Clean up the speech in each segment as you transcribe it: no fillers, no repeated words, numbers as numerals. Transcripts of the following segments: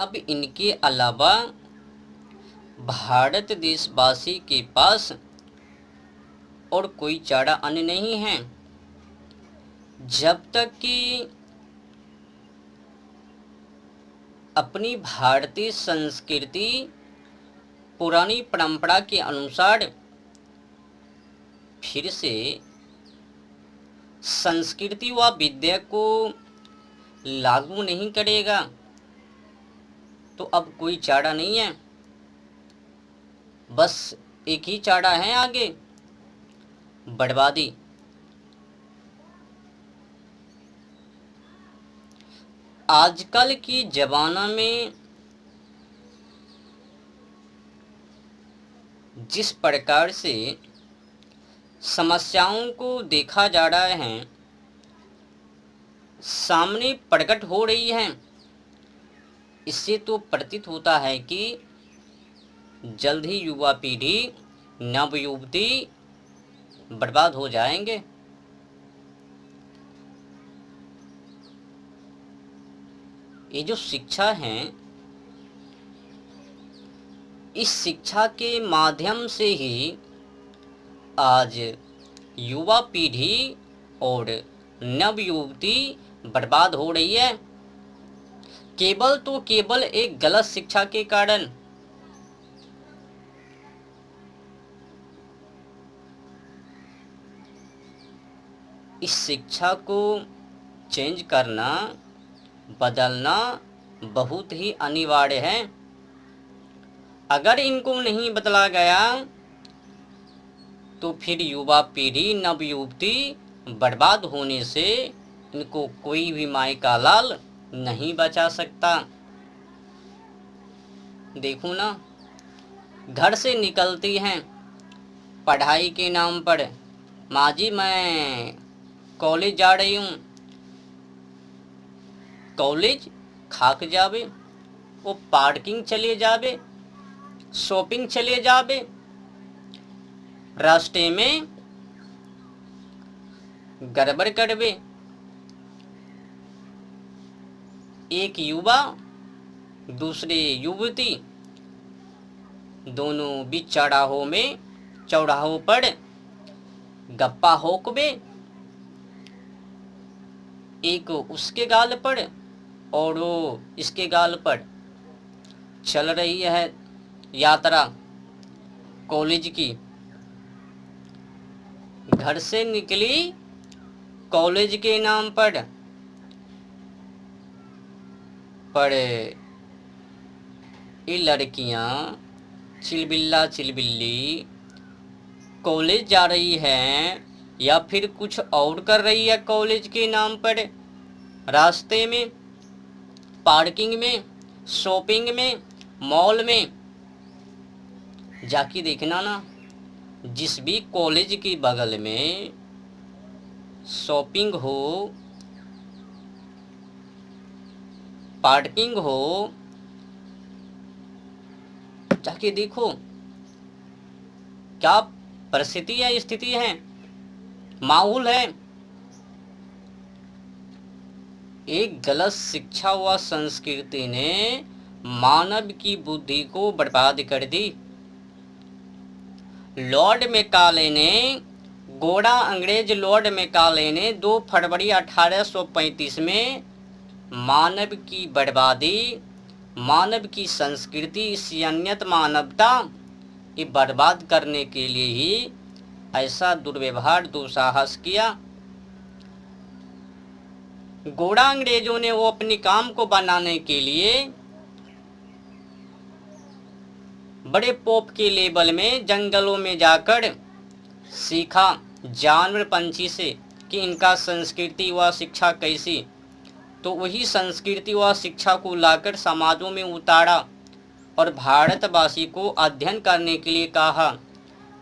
अब इनके अलावा भारत देशवासी के पास और कोई चारा अन्य नहीं है। जब तक कि अपनी भारतीय संस्कृति पुरानी परंपरा के अनुसार फिर से संस्कृति व विद्या को लागू नहीं करेगा तो अब कोई चारा नहीं है। बस एक ही चारा है आगे, बर्बादी। आजकल की ज़माना में जिस प्रकार से समस्याओं को देखा जा रहा है, सामने प्रकट हो रही है, इससे तो प्रतीत होता है कि जल्द ही युवा पीढ़ी, नव युवती बर्बाद हो जाएंगे। ये जो शिक्षा है, इस शिक्षा के माध्यम से ही आज युवा पीढ़ी और नव युवती बर्बाद हो रही है, केवल तो केवल एक गलत शिक्षा के कारण। इस शिक्षा को चेंज करना, बदलना बहुत ही अनिवार्य है। अगर इनको नहीं बदला गया तो फिर युवा पीढ़ी, नव युवती बर्बाद होने से इनको कोई भी माई का लाल नहीं बचा सकता। देखो ना, घर से निकलती हैं पढ़ाई के नाम पर, माँ जी मैं कॉलेज जा रही हूँ। कॉलेज खाक जावे, वो पार्किंग चले जावे, शॉपिंग चले जावे, रास्ते में गड़बड़ करवे। एक युवा दूसरे युवती दोनों बीच चौराहों पर गप्पा होकवे, एक उसके गाल पर और वो इसके गाल पर चल रही है यात्रा कॉलेज की। घर से निकली कॉलेज के नाम पर ये लड़कियां चिलबिल्ला चिलबिल्ली कॉलेज जा रही हैं या फिर कुछ और कर रही है कॉलेज के नाम पर, रास्ते में, पार्किंग में, शॉपिंग में, मॉल में जाके देखना ना, जिस भी कॉलेज के बगल में शॉपिंग हो, पार्किंग हो, जाके देखो क्या परिस्थिति है, स्थिति है, माहौल है। एक गलत शिक्षा व संस्कृति ने मानव की बुद्धि को बर्बाद कर दी। लॉर्ड मैकाले ने, गोरा अंग्रेज लॉर्ड मैकाले ने 2 फरवरी 1835 में मानव की बर्बादी, मानव की संस्कृति, इंसानियत, मानवता ये बर्बाद करने के लिए ही ऐसा दुर्व्यवहार, दुस्साहस किया। गोरा अंग्रेजों ने वो अपने काम को बनाने के लिए बड़े पोप के लेवल में जंगलों में जाकर सीखा जानवर पंछी से कि इनका संस्कृति व शिक्षा कैसी, तो वही संस्कृति व शिक्षा को लाकर समाजों में उतारा और भारतवासी को अध्ययन करने के लिए कहा।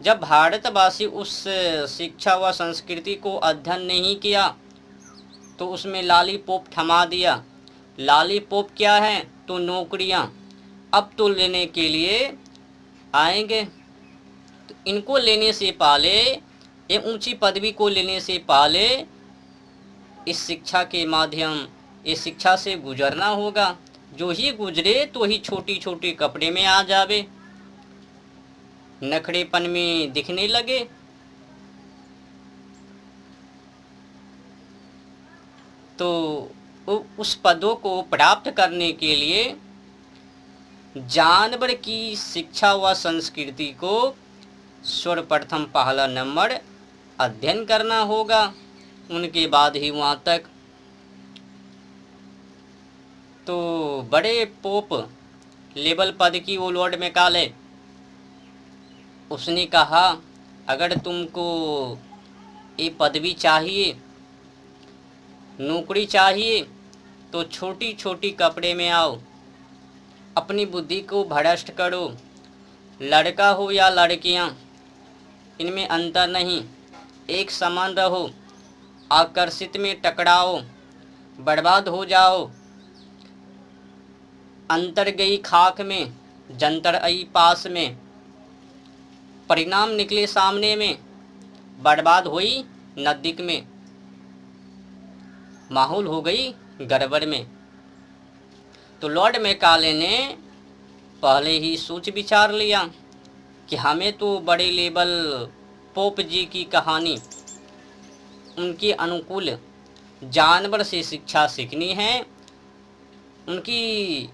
जब भारतवासी उस शिक्षा व संस्कृति को अध्ययन नहीं किया तो उसमें लॉलीपॉप थमा दिया। लॉलीपॉप क्या है? तो नौकरियां अब तो लेने के लिए आएंगे। तो इनको लेने से पहले, ये ऊंची पदवी को लेने से पहले इस शिक्षा के माध्यम, इस शिक्षा से गुजरना होगा, जो ही गुजरे तो ही छोटी छोटी कपड़े में आ जावे, नखड़ेपन में दिखने लगे। तो उस पदों को प्राप्त करने के लिए जानवर की शिक्षा व संस्कृति को सर्वप्रथम पहला नंबर अध्ययन करना होगा, उनके बाद ही वहाँ तक। तो बड़े पोप लेवल पद की वो लॉर्ड मैकाले, उसने कहा अगर तुमको ये पदवी चाहिए, नौकरी चाहिए, तो छोटी छोटी कपड़े में आओ, अपनी बुद्धि को भ्रष्ट करो, लड़का हो या लड़कियां इनमें अंतर नहीं, एक समान रहो, आकर्षित में टकराओ, बर्बाद हो जाओ, अंतर गई खाक में जंतर आई पास में, परिणाम निकले सामने में, बर्बाद हुई नज़दीक में, माहौल हो गई गड़बड़ में। तो लॉर्ड मैकाले ने पहले ही सोच विचार लिया कि हमें तो बड़े लेवल पोप जी की कहानी, उनके अनुकूल जानवर से शिक्षा सीखनी है, उनकी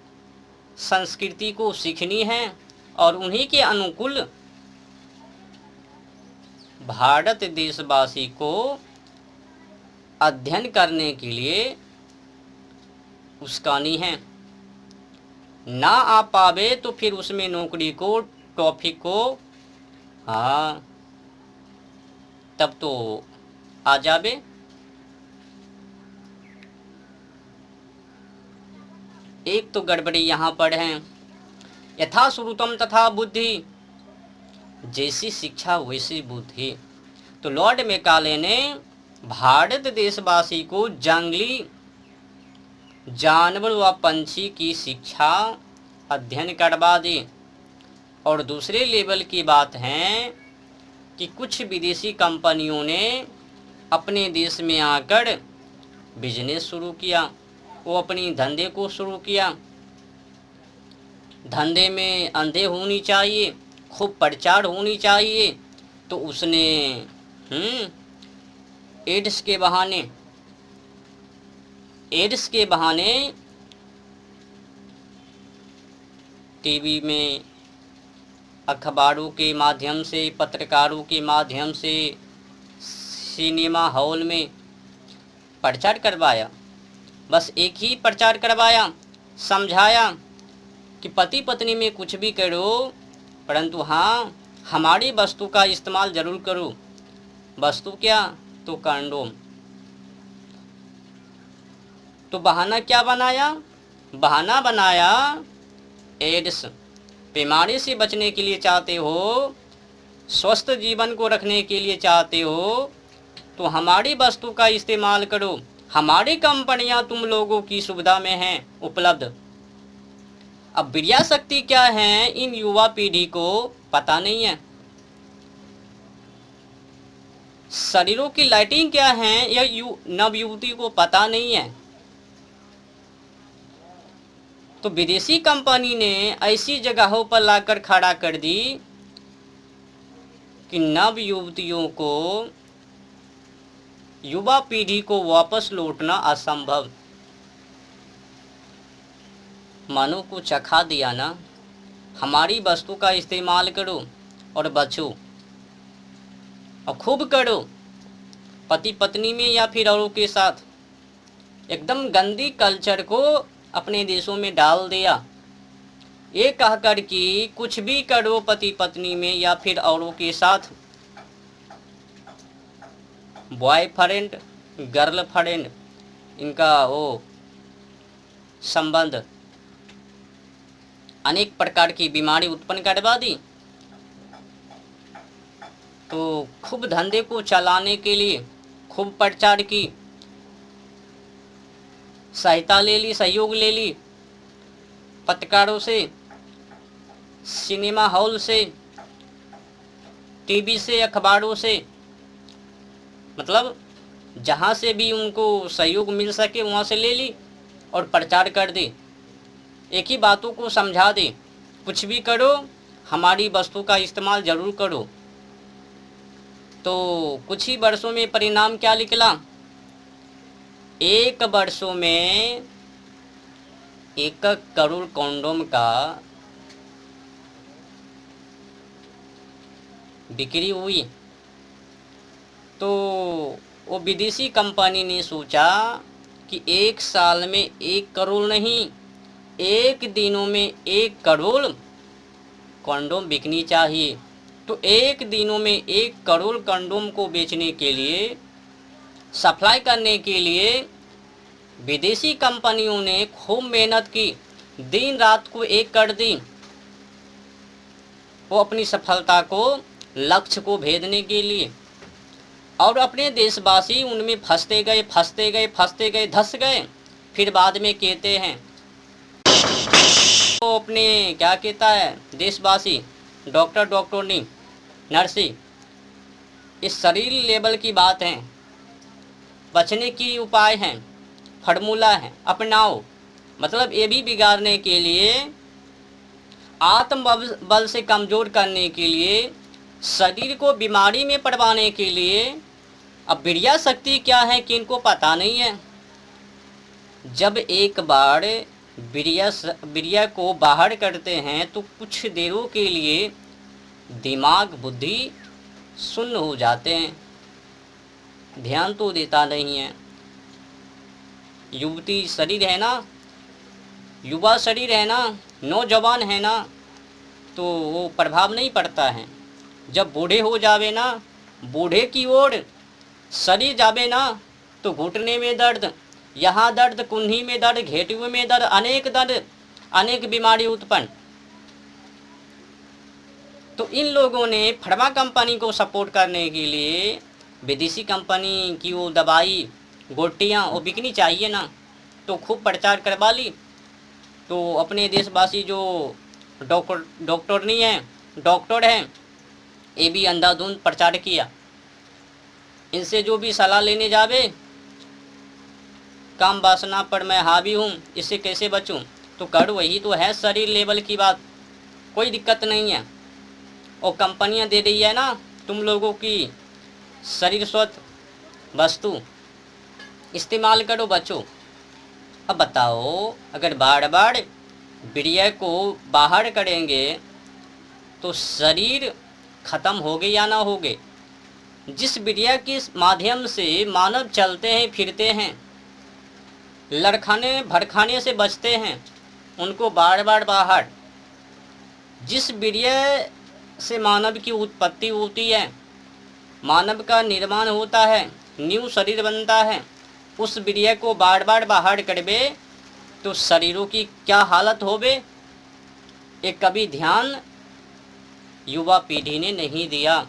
संस्कृति को सीखनी है और उन्हीं के अनुकूल भारत देशवासी को अध्ययन करने के लिए उसकानी है। ना आ पावे तो फिर उसमें नौकरी को, टॉपिक को, हाँ तब तो आ जावे। एक तो गड़बड़ी यहाँ पर है, यथा श्रुतम तथा बुद्धि, जैसी शिक्षा वैसी बुद्धि। तो लॉर्ड मैकाले ने भारत देशवासी को जंगली जानवर व पंछी की शिक्षा अध्ययन करवा दी। और दूसरे लेवल की बात है कि कुछ विदेशी कंपनियों ने अपने देश में आकर बिजनेस शुरू किया, वो अपनी धंधे को शुरू किया। धंधे में अंधे होनी चाहिए, खूब प्रचार होनी चाहिए, तो उसने एड्स के बहाने टीवी में, अखबारों के माध्यम से, पत्रकारों के माध्यम से, सिनेमा हॉल में प्रचार करवाया। बस एक ही प्रचार करवाया, समझाया कि पति पत्नी में कुछ भी करो, परंतु हाँ हमारी वस्तु का इस्तेमाल जरूर करो। वस्तु क्या? तो कंडोम। तो बहाना क्या बनाया? बहाना बनाया एड्स। बीमारी से बचने के लिए चाहते हो, स्वस्थ जीवन को रखने के लिए चाहते हो, तो हमारी वस्तु का इस्तेमाल करो। हमारी कंपनियां तुम लोगों की सुविधा में हैं उपलब्ध। अब विद्या शक्ति क्या है इन युवा पीढ़ी को पता नहीं है। शरीरों की लाइटिंग क्या है यह नव युवती को पता नहीं है। तो विदेशी कंपनी ने ऐसी जगहों पर लाकर खड़ा कर दी कि नव युवतियों को, युवा पीढ़ी को वापस लौटना असंभव। मानो को चखा दिया ना, हमारी वस्तु का इस्तेमाल करो और बचो, और खूब करो, पति पत्नी में या फिर औरों के साथ। एकदम गंदी कल्चर को अपने देशों में डाल दिया, ये कहकर कि कुछ भी करो पति पत्नी में या फिर औरों के साथ, बॉयफ्रेंड गर्लफ्रेंड इनका वो संबंध अनेक प्रकार की बीमारी उत्पन्न करवा दी। तो खूब धंधे को चलाने के लिए खूब प्रचार की, सहायता ले ली, सहयोग ले ली पत्रकारों से, सिनेमा हॉल से, टीवी से, अखबारों से, मतलब जहाँ से भी उनको सहयोग मिल सके वहाँ से ले ली और प्रचार कर दी। एक ही बातों को समझा दे, कुछ भी करो हमारी वस्तु का इस्तेमाल जरूर करो। तो कुछ ही वर्षों में परिणाम क्या निकला, 1 वर्षों में 1 करोड़ कॉन्डोम का बिक्री हुई। तो वो विदेशी कंपनी ने सोचा कि 1 साल में 1 करोड़ नहीं, 1 दिनों में 1 करोड़ कंडोम बिकनी चाहिए। तो 1 दिनों में 1 करोड़ कंडोम को बेचने के लिए, सप्लाई करने के लिए विदेशी कंपनियों ने खूब मेहनत की, दिन रात को एक कर दी, वो अपनी सफलता को, लक्ष्य को भेदने के लिए। और अपने देशवासी उनमें फंसते गए फंसते गए फंसते गए, धस गए। फिर बाद में कहते हैं, तो अपने क्या कहता है देशवासी, डॉक्टर नहीं, नर्सी, इस शरीर लेवल की बात है, बचने की उपाय हैं, फार्मूला है, अपनाओ। मतलब ये भी बिगाड़ने के लिए, आत्म बल से कमज़ोर करने के लिए, शरीर को बीमारी में पड़वाने के लिए। अब बिड़िया शक्ति क्या है कि इनको पता नहीं है। जब एक बार बिड़िया को बाहर करते हैं तो कुछ देरों के लिए दिमाग बुद्धि शून्य हो जाते हैं, ध्यान तो देता नहीं है। युवती शरीर है ना, युवा शरीर है ना, नौजवान है ना, तो वो प्रभाव नहीं पड़ता है। जब बूढ़े हो जावे ना, बूढ़े की ओर शरीर जावे ना, तो घुटने में दर्द, यहाँ दर्द, कुन्ही में दर्द, घेटुए में दर्द, अनेक बीमारी उत्पन्न। तो इन लोगों ने फार्मा कंपनी को सपोर्ट करने के लिए विदेशी कंपनी की वो दवाई, गोटियाँ वो बिकनी चाहिए ना, तो खूब प्रचार करवा ली। तो अपने देशवासी जो डॉक्टर नहीं है, डॉक्टर हैं, ये भी अंधाधुंध प्रचार किया। इनसे जो भी सलाह लेने जावे, काम वासना पर मैं हावी हूँ, इससे कैसे बचूँ, तो कर वही तो है शरीर लेवल की बात, कोई दिक्कत नहीं है। और कंपनियां दे रही है ना तुम लोगों की शरीर स्वस्थ वस्तु, इस्तेमाल करो, बचो। अब बताओ, अगर बार बार बिड़िया को बाहर करेंगे तो शरीर खत्म होगे या ना होगे। जिस बिड़िया के माध्यम से मानव चलते हैं फिरते हैं, लड़खाने भड़खाने से बचते हैं, उनको बार बार बाहर, जिस बिड़िया से मानव की उत्पत्ति होती है, मानव का निर्माण होता है, न्यू शरीर बनता है, उस बिड़िया को बार बार बाहर करबे तो शरीरों की क्या हालत होवे, एक कभी ध्यान युवा पीढ़ी ने नहीं दिया।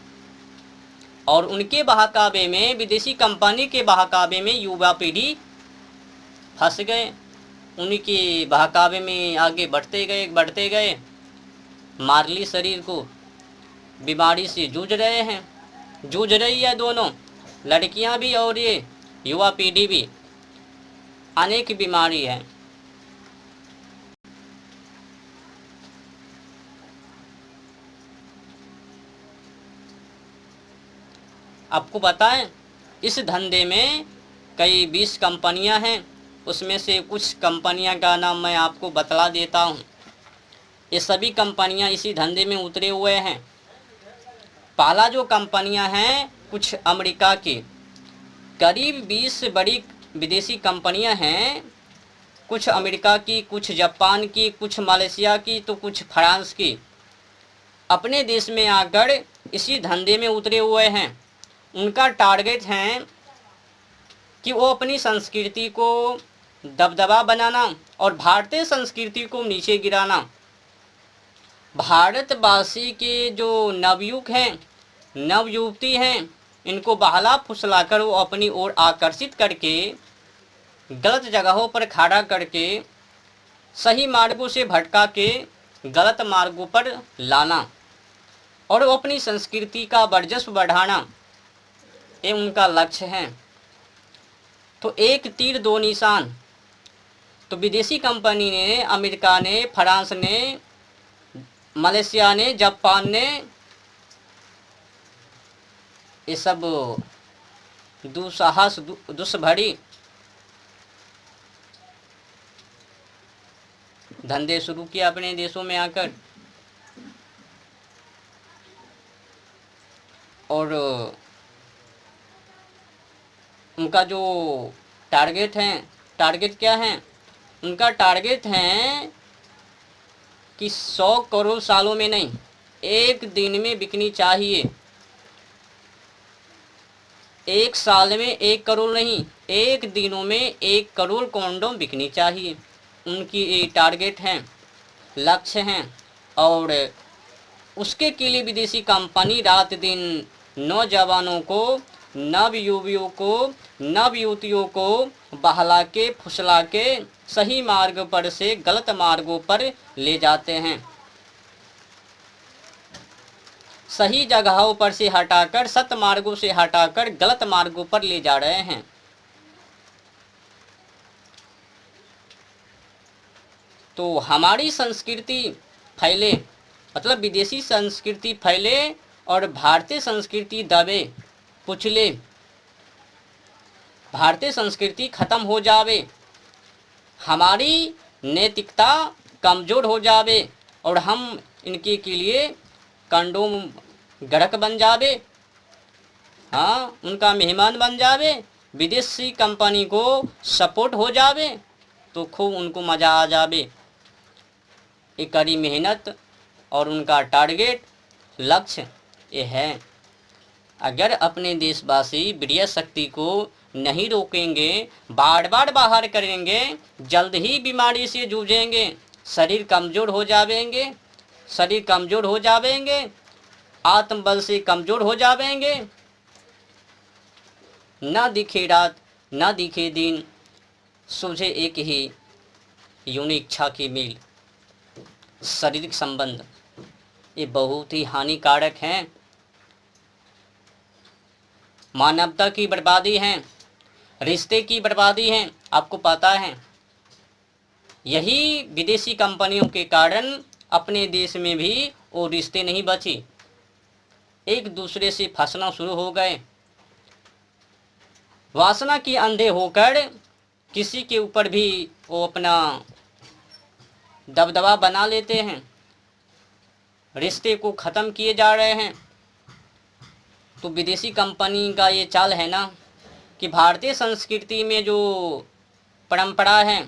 और उनके बहकावे में, विदेशी कंपनी के बहकावे में युवा पीढ़ी फंस गए, उनके बहकावे में आगे बढ़ते गए, मार ली शरीर को, बीमारी से जूझ रहे हैं, जूझ रही है दोनों, लड़कियां भी और ये युवा पीढ़ी भी, अनेक बीमारी है। आपको पता है इस धंधे में कई 20 कंपनियां हैं, उसमें से कुछ कंपनियां का नाम मैं आपको बतला देता हूं। ये सभी कंपनियां इसी धंधे में उतरे हुए हैं। पहला जो कंपनियां हैं, कुछ अमेरिका की, करीब 20 बड़ी विदेशी कंपनियां हैं, कुछ अमेरिका की, कुछ जापान की, कुछ मलेशिया की, तो कुछ फ्रांस की, अपने देश में आकर इसी धंधे में उतरे हुए हैं। उनका टारगेट है कि वो अपनी संस्कृति को दबदबा बनाना और भारतीय संस्कृति को नीचे गिराना। भारतवासी के जो नवयुवक हैं, नवयुवती हैं, इनको बहला फुसलाकर वो अपनी ओर आकर्षित करके, गलत जगहों पर खड़ा करके, सही मार्गों से भटका के गलत मार्गों पर लाना और वो अपनी संस्कृति का वर्चस्व बढ़ाना, ये उनका लक्ष्य है। तो एक तीर दो निशान, तो विदेशी कंपनी ने, अमेरिका ने, फ्रांस ने, मलेशिया ने, जापान ने, ये सब दुस्साहस दुष्भरी धंधे शुरू किए अपने देशों में आकर, और उनका जो टारगेट क्या है, उनका टारगेट है कि 100 करोड़ सालों में नहीं, एक दिन में बिकनी चाहिए। एक साल में 1 करोड़ नहीं, एक दिनों में 1 करोड़ कॉन्डोम बिकनी चाहिए। उनकी ये टारगेट हैं, लक्ष्य हैं। और उसके के लिए विदेशी कंपनी रात दिन नौजवानों को, नव युवियों को, नव युवतियों को बहला के, फुसला के सही मार्ग पर से गलत मार्गों पर ले जाते हैं। सही जगहों पर से हटाकर, सत मार्गों से हटाकर गलत मार्गों पर ले जा रहे हैं। तो हमारी संस्कृति फैले, मतलब विदेशी संस्कृति फैले और भारतीय संस्कृति दबे कुचले, भारतीय संस्कृति खत्म हो जावे, हमारी नैतिकता कमजोर हो जावे और हम इनके के लिए कंडोम ग्राहक बन जावे, हाँ, उनका मेहमान बन जावे, विदेशी कंपनी को सपोर्ट हो जावे, तो खूब उनको मज़ा आ जावे। एक कड़ी मेहनत और उनका टारगेट, लक्ष्य ये है। अगर अपने देशवासी वीर्य शक्ति को नहीं रोकेंगे, बार बार बाहर करेंगे, जल्द ही बीमारी से जूझेंगे, शरीर कमज़ोर हो जावेंगे, आत्मबल से कमज़ोर हो जावेंगे। न दिखे रात, न दिखे दिन, सूझे एक ही यूनी इच्छा की मील। शारीरिक संबंध ये बहुत ही हानिकारक हैं, मानवता की बर्बादी है, रिश्ते की बर्बादी है। आपको पता है, यही विदेशी कंपनियों के कारण अपने देश में भी वो रिश्ते नहीं बचे, एक दूसरे से फंसना शुरू हो गए। वासना की अंधे होकर किसी के ऊपर भी वो अपना दबदबा बना लेते हैं, रिश्ते को ख़त्म किए जा रहे हैं। तो विदेशी कंपनी का ये चाल है ना कि भारतीय संस्कृति में जो परंपरा है,